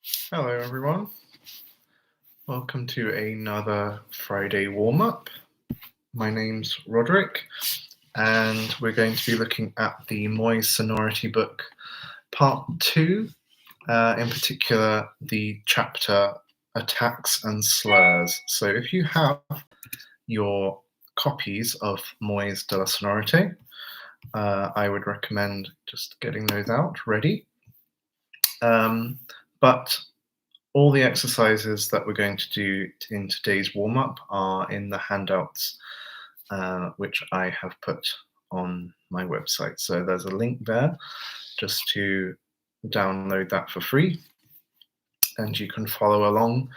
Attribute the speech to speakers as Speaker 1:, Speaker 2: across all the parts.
Speaker 1: Hello everyone, welcome to another Friday warm-up. My name's Roderick and we're going to be looking at the Moyse Sonority book part 2, in particular the chapter Attacks and Slurs. So if you have your copies of Moyse De La Sonorite, I would recommend just getting those out ready. But all the exercises that we're going to do in today's warm-up are in the handouts, which I have put on my website. So there's a link there just to download that for free, and you can follow along.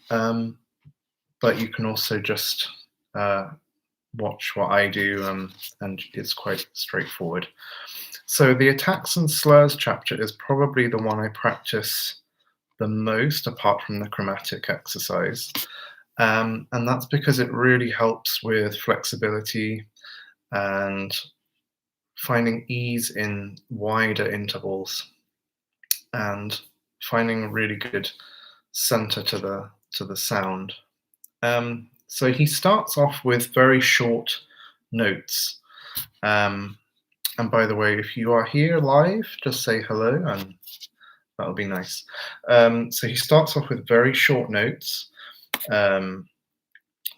Speaker 1: But you can also just watch what I do, and it's quite straightforward. So the Attacks and Slurs chapter is probably the one I practice the most, apart from the chromatic exercise, and that's because it really helps with flexibility and finding ease in wider intervals and finding a really good center to the sound. So he starts off with very short notes, and by the way, if you are here live, just say hello and that'll be nice. So he starts off with very short notes,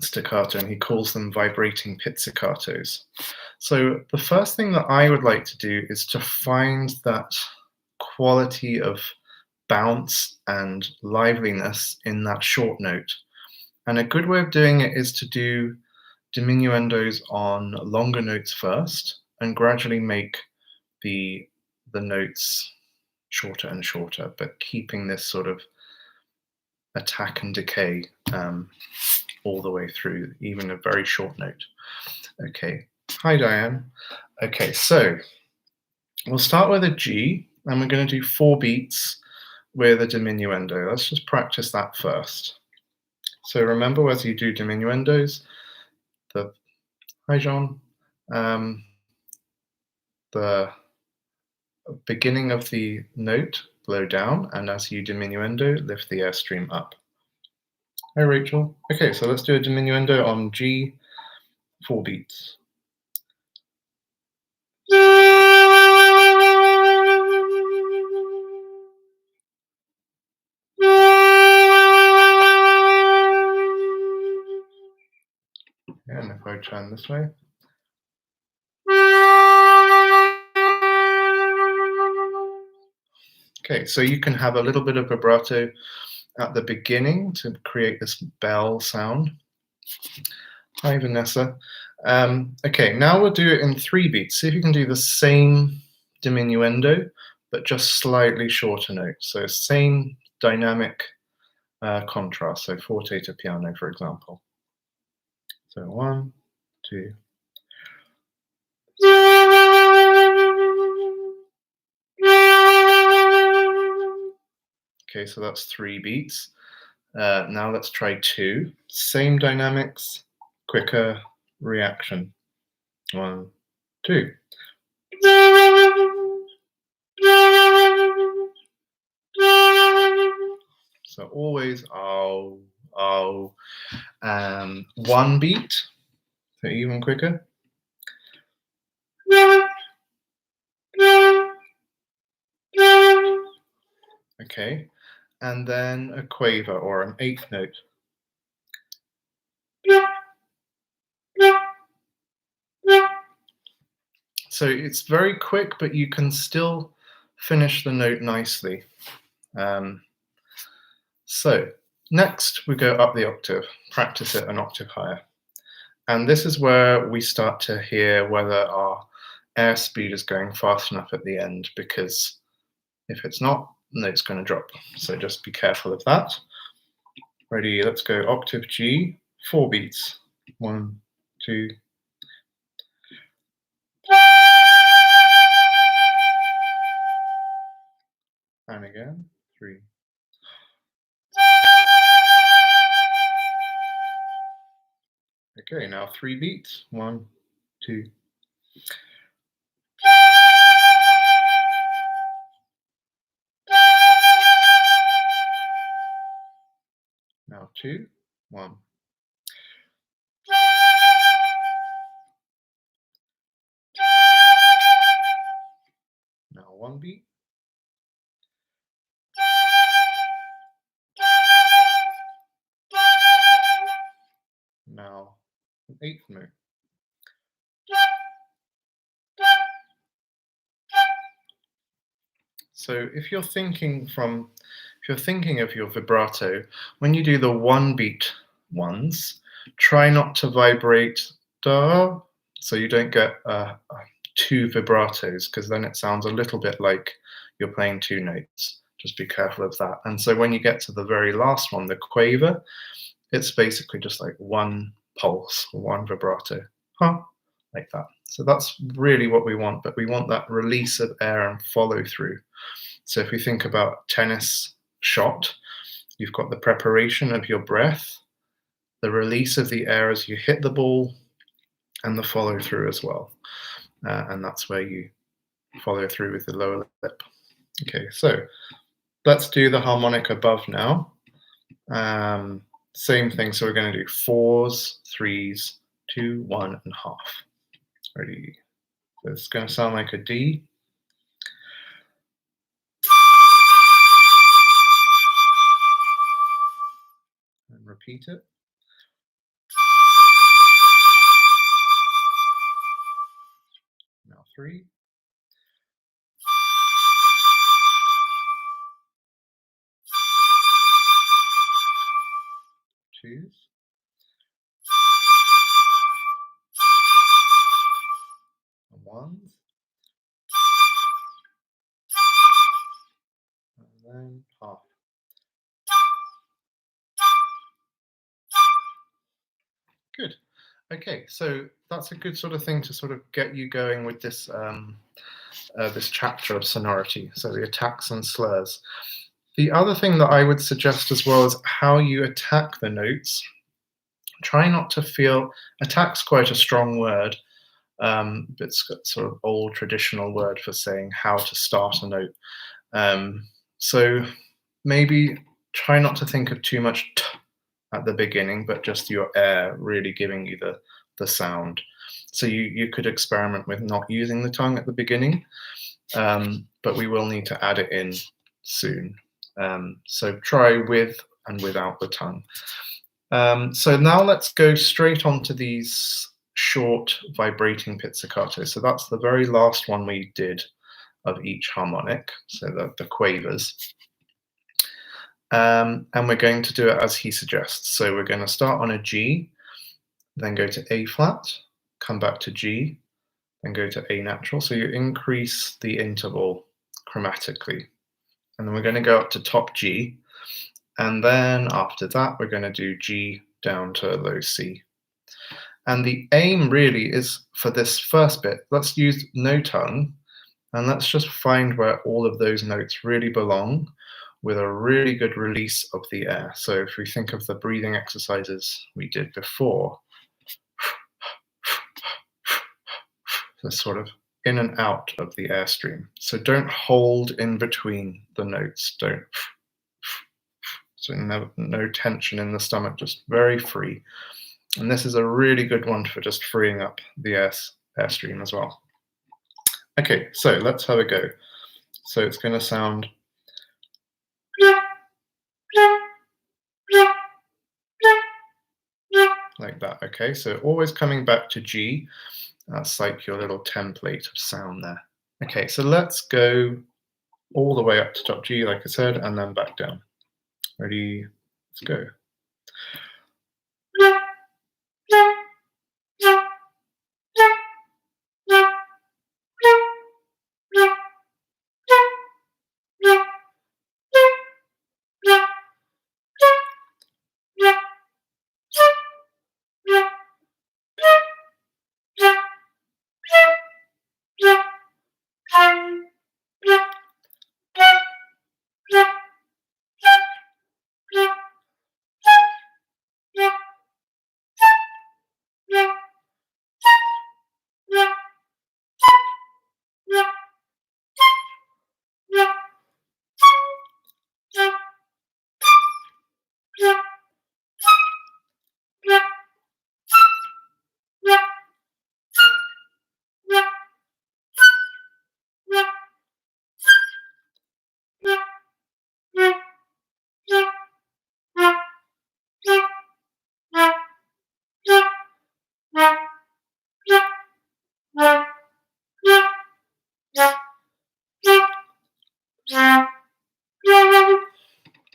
Speaker 1: staccato, and he calls them vibrating pizzicatos. So the first thing that I would like to do is to find that quality of bounce and liveliness in that short note. And a good way of doing it is to do diminuendos on longer notes first and gradually make the notes shorter and shorter, but keeping this sort of attack and decay all the way through, even a very short note. Okay, hi Diane. Okay, so we'll start with a G, and we're going to do 4 beats with a diminuendo. Let's just practice that first. So remember, as you do diminuendos, hi John, the beginning of the note blow down, and as you diminuendo, lift the airstream up. Hi Rachel. Okay, so let's do a diminuendo on G, 4 beats. And if I turn this way. Okay, so you can have a little bit of vibrato at the beginning to create this bell sound. Hi Vanessa. Okay, now we'll do it in 3 beats. See if you can do the same diminuendo, but just slightly shorter notes. So same dynamic contrast, so forte to piano, for example. So 1, 2. Okay, so that's 3 beats. Now let's try 2. Same dynamics, quicker reaction. 1, 2. So always oh. 1 beat, so even quicker. Okay, and then a quaver or an 8th note. So it's very quick, but you can still finish the note nicely. So next we go up the octave, practice it an octave higher. And this is where we start to hear whether our airspeed is going fast enough at the end, because if it's not, the note's going to drop. So just be careful of that. Ready, let's go octave G, 4 beats. 1, 2. And again, 3. Okay, now 3 beats. 1, 2. Now 2, 1. Now 1 beat. Now an 8th note. So if you're thinking of your vibrato, when you do the 1 beat ones, try not to vibrate da, so you don't get 2 vibratos, because then it sounds a little bit like you're playing 2 notes. Just be careful of that. And so when you get to the very last one, the quaver, it's basically just like 1 pulse, 1 vibrato, like that. So that's really what we want, but we want that release of air and follow through. So if we think about tennis shot, you've got the preparation of your breath, the release of the air as you hit the ball, and the follow through as well. And that's where you follow through with the lower lip. Okay, so let's do the harmonic above now. Same thing, so we're going to do 4s, 3s, 2, 1, and half. Ready? So it's going to sound like a D. And repeat it. Now 3. Twos. And ones. And then half. Good. Okay, so that's a good sort of thing to sort of get you going with this this chapter of sonority, so the attacks and slurs. The other thing that I would suggest as well is how you attack the notes. Try not to feel, attack's quite a strong word, but it's got sort of old traditional word for saying how to start a note. So maybe try not to think of too much t at the beginning, but just your air really giving you the sound. So you could experiment with not using the tongue at the beginning, but we will need to add it in soon. So try with and without the tongue. So now let's go straight on to these short vibrating pizzicato. So that's the very last one we did of each harmonic, so the quavers. And we're going to do it as he suggests. So we're going to start on a G, then go to A flat, come back to G, then go to A natural. So you increase the interval chromatically. And then we're going to go up to top G. And then after that, we're going to do G down to low C. And the aim really is for this first bit, let's use no tongue, and let's just find where all of those notes really belong with a really good release of the air. So if we think of the breathing exercises we did before, the sort of in and out of the airstream. So don't hold in between the notes. Don't. So no tension in the stomach, just very free. And this is a really good one for just freeing up the airstream as well. Okay, so let's have a go. So it's going to sound like that. Okay, so always coming back to G. That's like your little template of sound there. Okay, so let's go all the way up to top G, like I said, and then back down. Ready? Let's go.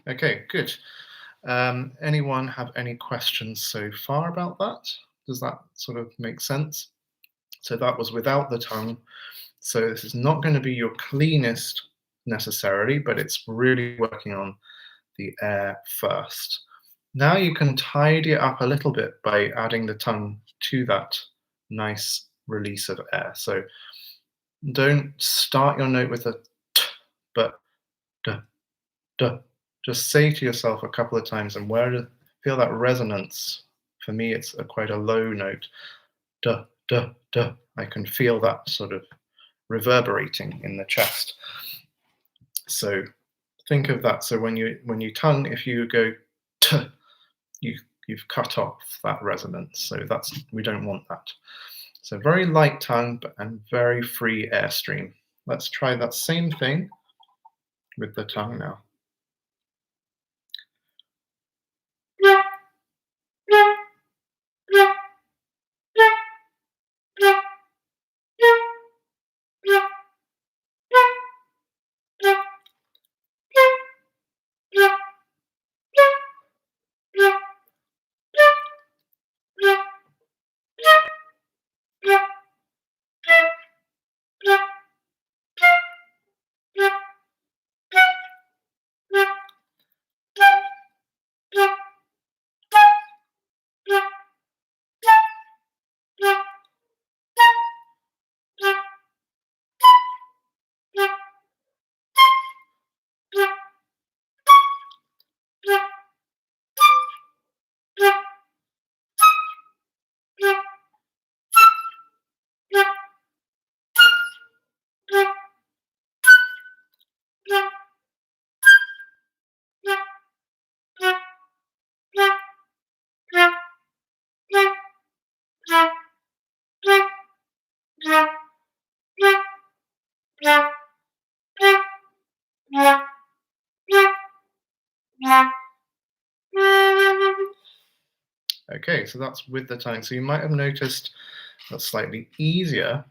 Speaker 1: Okay, good. Anyone have any questions so far about that? Does that sort of make sense? So that was without the tongue. So this is not going to be your cleanest necessarily, but it's really working on the air first. Now you can tidy it up a little bit by adding the tongue to that nice release of air. So don't start your note with a t, but d, d. Just say to yourself a couple of times, and where to feel that resonance. For me, it's quite a low note. D, d, d. I can feel that sort of reverberating in the chest. So think of that. So when you tongue, if you go t, you've cut off that resonance. So we don't want that. So very light tongue and very free airstream. Let's try that same thing with the tongue now. Okay, so that's with the tongue. So you might have noticed that's slightly easier,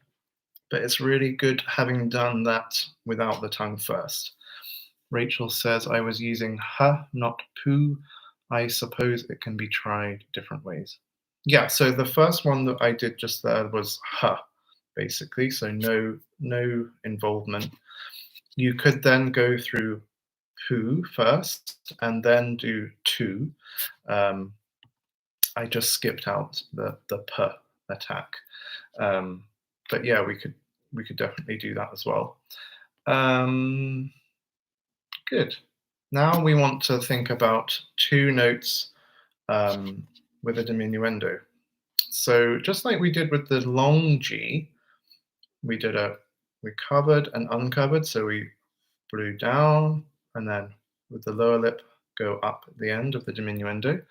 Speaker 1: but it's really good having done that without the tongue first. Rachel says, I was using h, not poo. I suppose it can be tried different ways. Yeah, so the first one that I did just there was h, basically, so no involvement. You could then go through poo first and then do tu. I just skipped out the p attack. But yeah, we could definitely do that as well. Good. Now we want to think about two notes with a diminuendo. So just like we did with the long G, we covered and uncovered. So we blew down and then with the lower lip go up at the end of the diminuendo.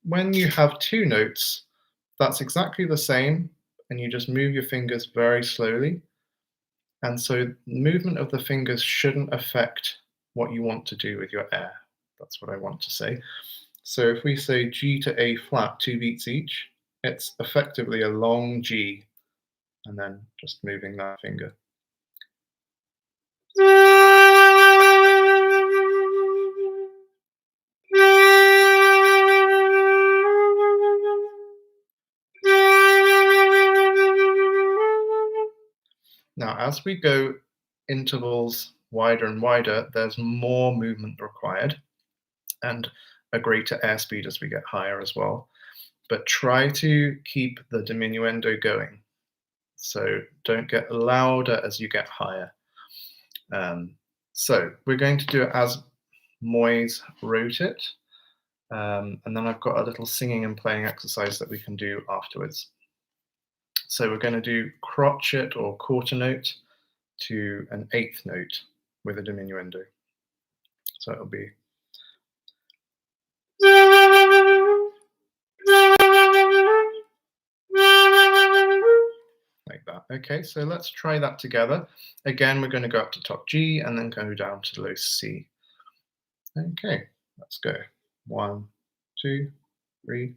Speaker 1: When you have two notes, that's exactly the same, and you just move your fingers very slowly. And so movement of the fingers shouldn't affect what you want to do with your air. That's what I want to say. So if we say G to A flat, 2 beats each, it's effectively a long G, and then just moving that finger. Now, as we go intervals wider and wider, there's more movement required and a greater airspeed as we get higher as well. But try to keep the diminuendo going. So don't get louder as you get higher. So we're going to do it as Moyse wrote it. And then I've got a little singing and playing exercise that we can do afterwards. So we're going to do crotchet or quarter note to an eighth note with a diminuendo. So it'll be like that. Okay, so let's try that together. Again, we're going to go up to top G and then go down to low C. Okay, let's go. 1, 2, 3.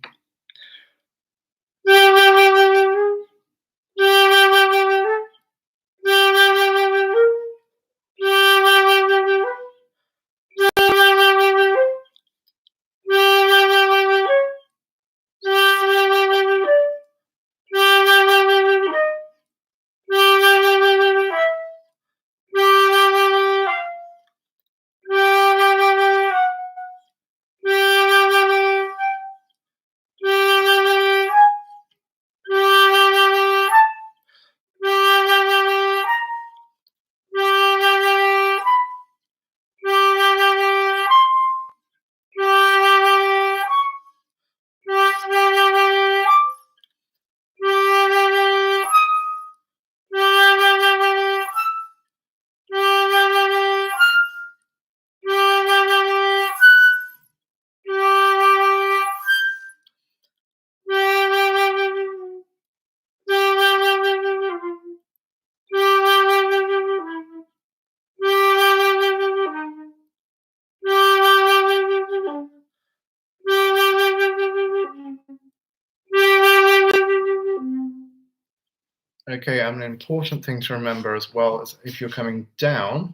Speaker 1: Okay, and an important thing to remember as well is if you're coming down,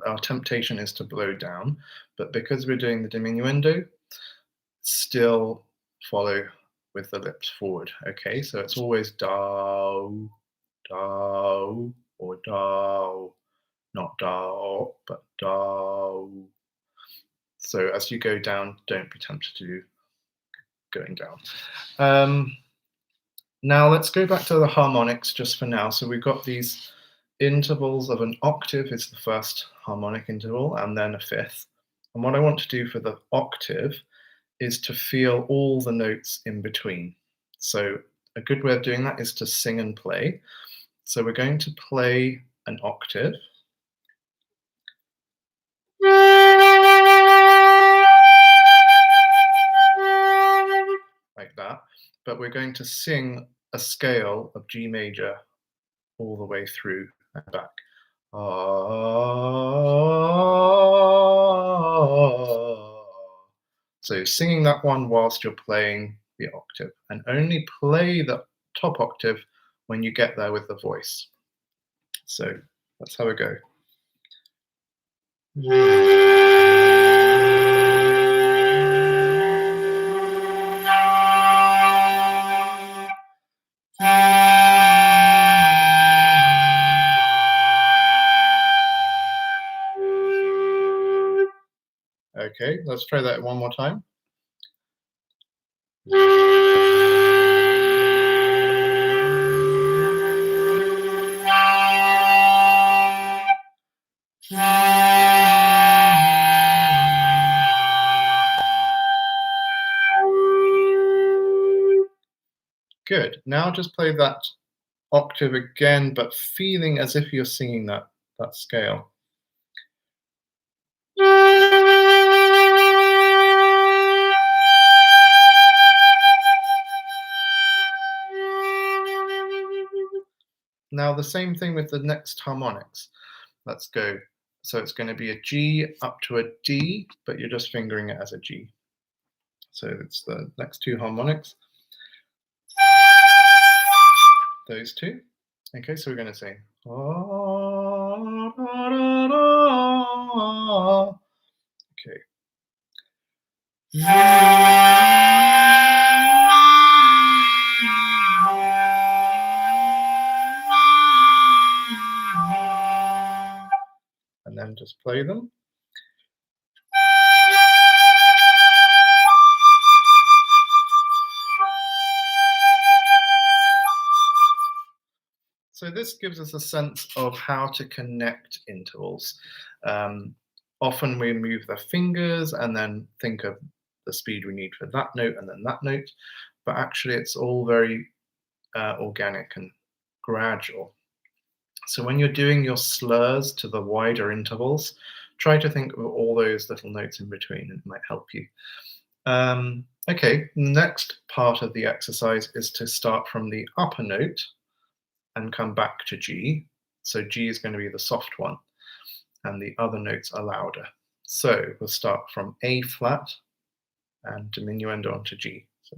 Speaker 1: our temptation is to blow down, but because we're doing the diminuendo, still follow with the lips forward. Okay, so it's always do, do, or do, not do, but do. So as you go down, don't be tempted to do going down. Now let's go back to the harmonics just for now. So we've got these intervals of an octave is the first harmonic interval, and then a fifth. And what I want to do for the octave is to feel all the notes in between. So a good way of doing that is to sing and play. So we're going to play an octave. Like that. But we're going to sing a scale of G major all the way through and back. So singing that one whilst you're playing the octave, and only play the top octave when you get there with the voice. So that's how we go. Okay, let's try that one more time. Good. Now just play that octave again, but feeling as if you're singing that scale. Now the same thing with the next harmonics. Let's go. So it's going to be a G up to a D, but you're just fingering it as a G. So it's the next two harmonics. Those two. Okay, so we're going to sing. Okay. And then just play them. So this gives us a sense of how to connect intervals. Often we move the fingers and then think of the speed we need for that note and then that note, but actually it's all very organic and gradual. So when you're doing your slurs to the wider intervals, try to think of all those little notes in between, and it might help you. Okay, next part of the exercise is to start from the upper note and come back to G. So G is going to be the soft one, and the other notes are louder. So we'll start from A flat and diminuendo onto G. So.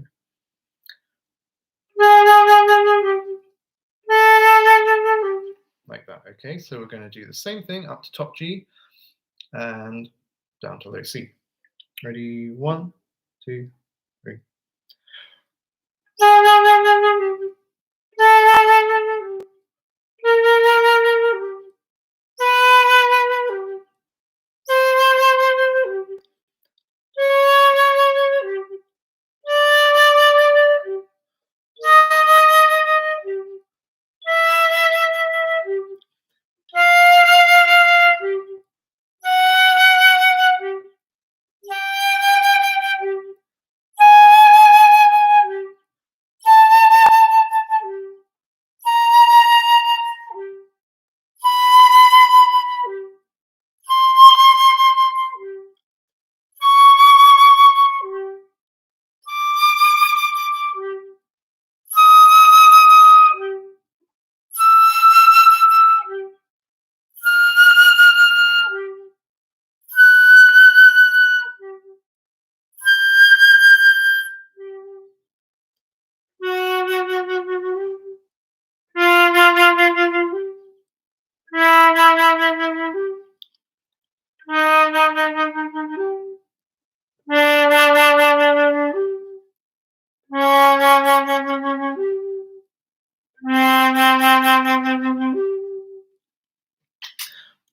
Speaker 1: Like that. Okay, so we're going to do the same thing up to top G and down to low C. Ready? 1, 2, 3.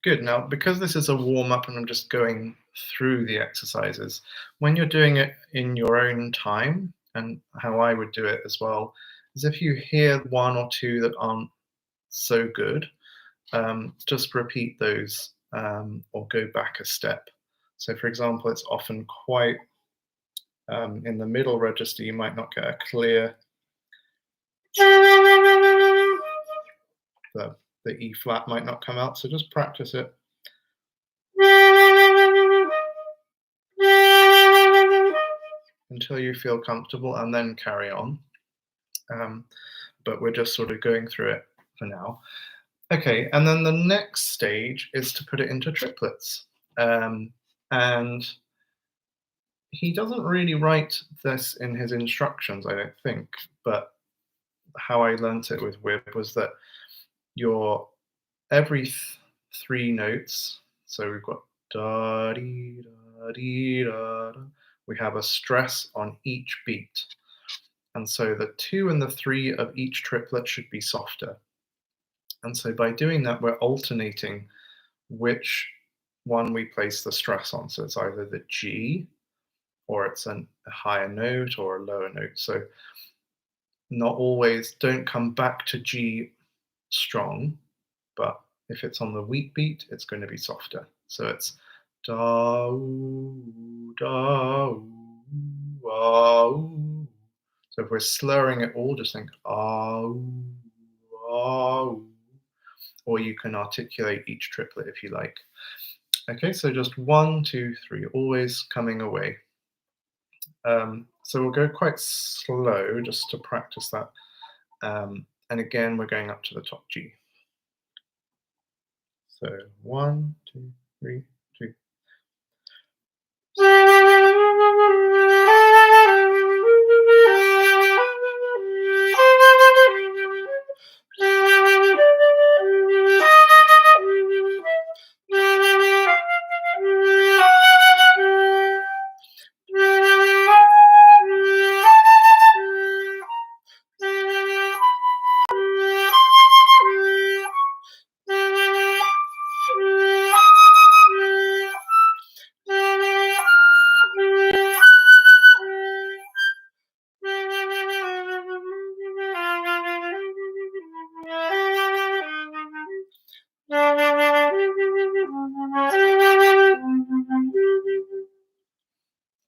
Speaker 1: Good. Now, because this is a warm-up and I'm just going through the exercises, when you're doing it in your own time, and how I would do it as well, is if you hear one or two that aren't so good, just repeat those or go back a step. So, for example, it's often quite in the middle register, you might not get a clear, the E flat might not come out, so just practice it. Until you feel comfortable and then carry on. But we're just sort of going through it for now. Okay, and then the next stage is to put it into triplets. And he doesn't really write this in his instructions, I don't think, but how I learnt it with Wib was that your every 3 notes, so we've got da dee da dee da da, we have a stress on each beat. And so the 2 and the 3 of each triplet should be softer. And so by doing that, we're alternating which one we place the stress on. So it's either the G, or it's a higher note or a lower note. So not always, don't come back to G strong, but if it's on the weak beat, it's going to be softer. So it's da ooh, da ooh, ah ooh. So if we're slurring it all, just think ah ooh, ah ooh. Or you can articulate each triplet if you like. Okay, so just 1, 2, 3, always coming away. So we'll go quite slow just to practice that. And again, we're going up to the top G. So 1, 2, 3, 2.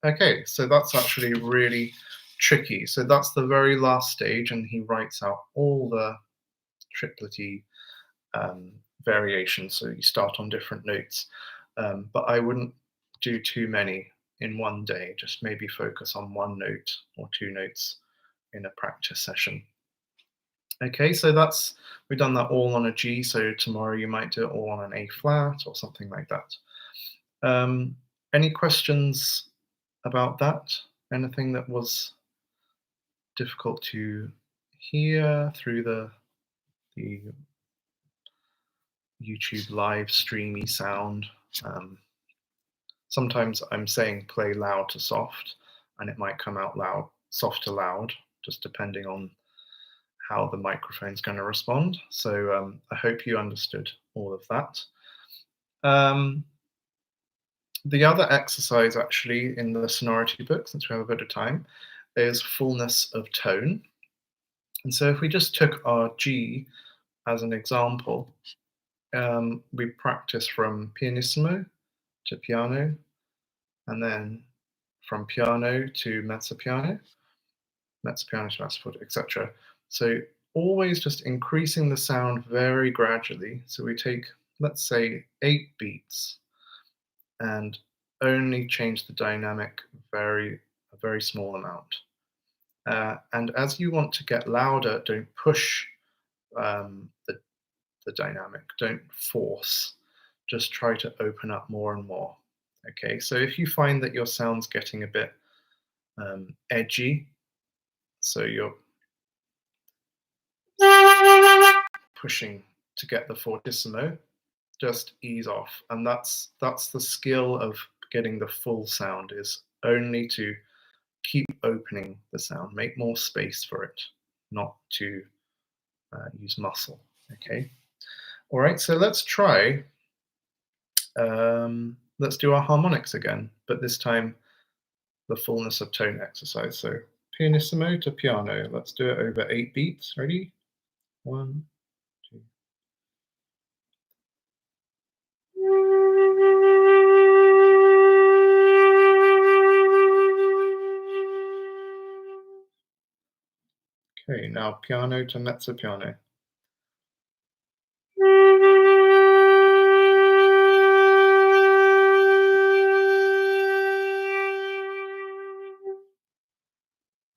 Speaker 1: Okay, so that's actually really tricky. So that's the very last stage, and he writes out all the triplety variations. So you start on different notes, but I wouldn't do too many in one day. Just maybe focus on 1 note or 2 notes in a practice session. Okay, so we've done that all on a G. So tomorrow you might do it all on an A flat or something like that. Any questions about that? Anything that was difficult to hear through the YouTube live streamy sound? Sometimes I'm saying play loud to soft, and it might come out loud, soft to loud, just depending on how the microphone's going to respond. So I hope you understood all of that. The other exercise actually in the Sonority book, since we have a bit of time, is fullness of tone. And so if we just took our G as an example, we practice from pianissimo to piano, and then from piano to mezzo piano to basso, etc. So always just increasing the sound very gradually. So we take, let's say, 8 beats and only change the dynamic a very small amount. And as you want to get louder, don't push the dynamic, don't force, just try to open up more and more. Okay, so if you find that your sound's getting a bit edgy, so you're pushing to get the fortissimo, just ease off. And that's the skill of getting the full sound, is only to keep opening the sound, make more space for it, not to use muscle. Okay. All right, so let's try Let's do our harmonics again, but this time the fullness of tone exercise. So pianissimo to piano. Let's do it over 8 beats. Ready? 1, 2. Okay, now piano to mezzo piano.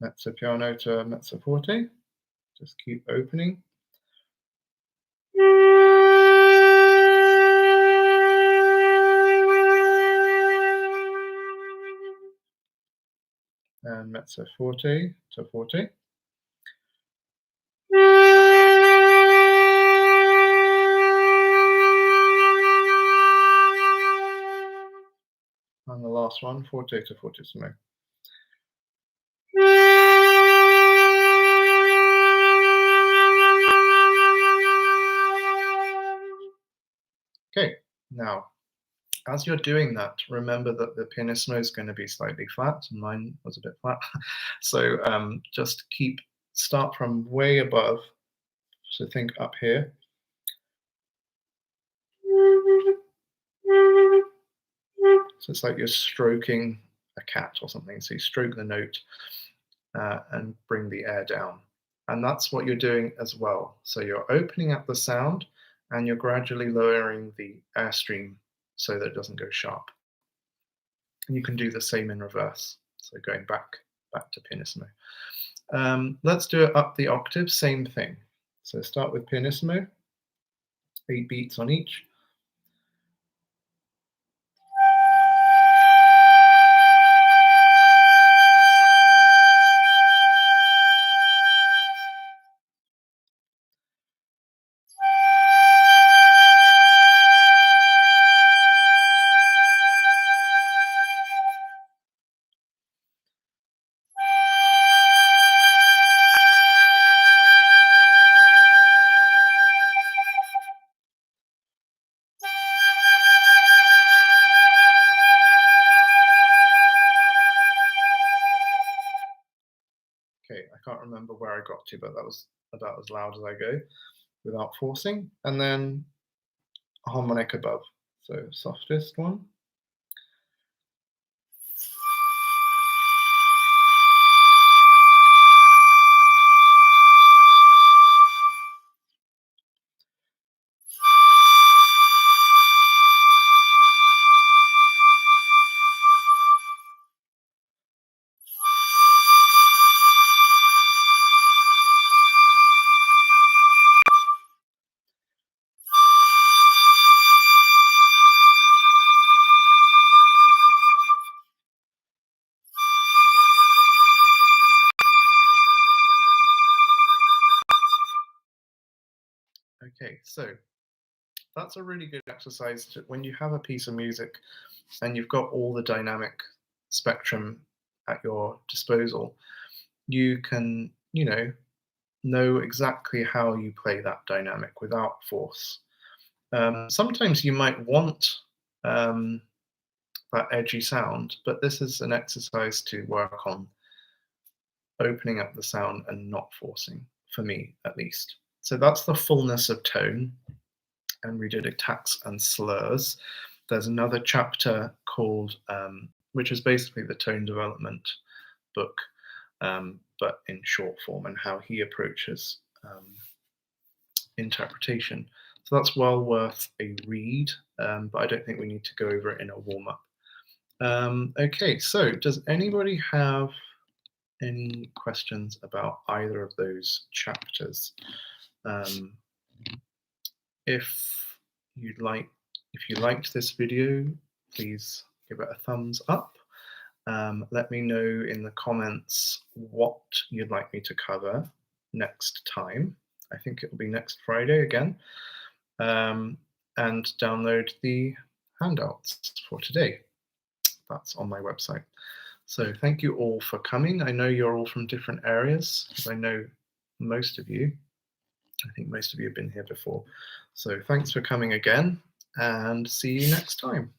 Speaker 1: Mezzo piano to mezzo forte. Just keep opening. And mezzo forte to forte. And the last one, forte to fortissimo. Okay, now, as you're doing that, remember that the pianissimo is going to be slightly flat, and mine was a bit flat. So just start from way above. So think up here. So it's like you're stroking a cat or something. So you stroke the note and bring the air down. And that's what you're doing as well. So you're opening up the sound and you're gradually lowering the airstream so that it doesn't go sharp. And you can do the same in reverse. So going back to pianissimo. Let's do it up the octave, same thing. So start with pianissimo, 8 beats on each. Okay, I can't remember where I got to, but that was about as loud as I go without forcing. And then a harmonic above. So softest one. Okay, so that's a really good exercise when you have a piece of music and you've got all the dynamic spectrum at your disposal, you can, know exactly how you play that dynamic without force. Sometimes you might want that edgy sound, but this is an exercise to work on opening up the sound and not forcing, for me at least. So that's the fullness of tone, and we did attacks and slurs. There's another chapter called, which is basically the tone development book, but in short form, and how he approaches interpretation. So that's well worth a read, but I don't think we need to go over it in a warm-up. Okay, so does anybody have any questions about either of those chapters? If you liked this video, please give it a thumbs up. Let me know in the comments what you'd like me to cover next time. I think it will be next Friday again. And download the handouts for today. That's on my website. So thank you all for coming. I know you're all from different areas, because I know most of you. I think most of you have been here before. So thanks for coming again. and see you next time.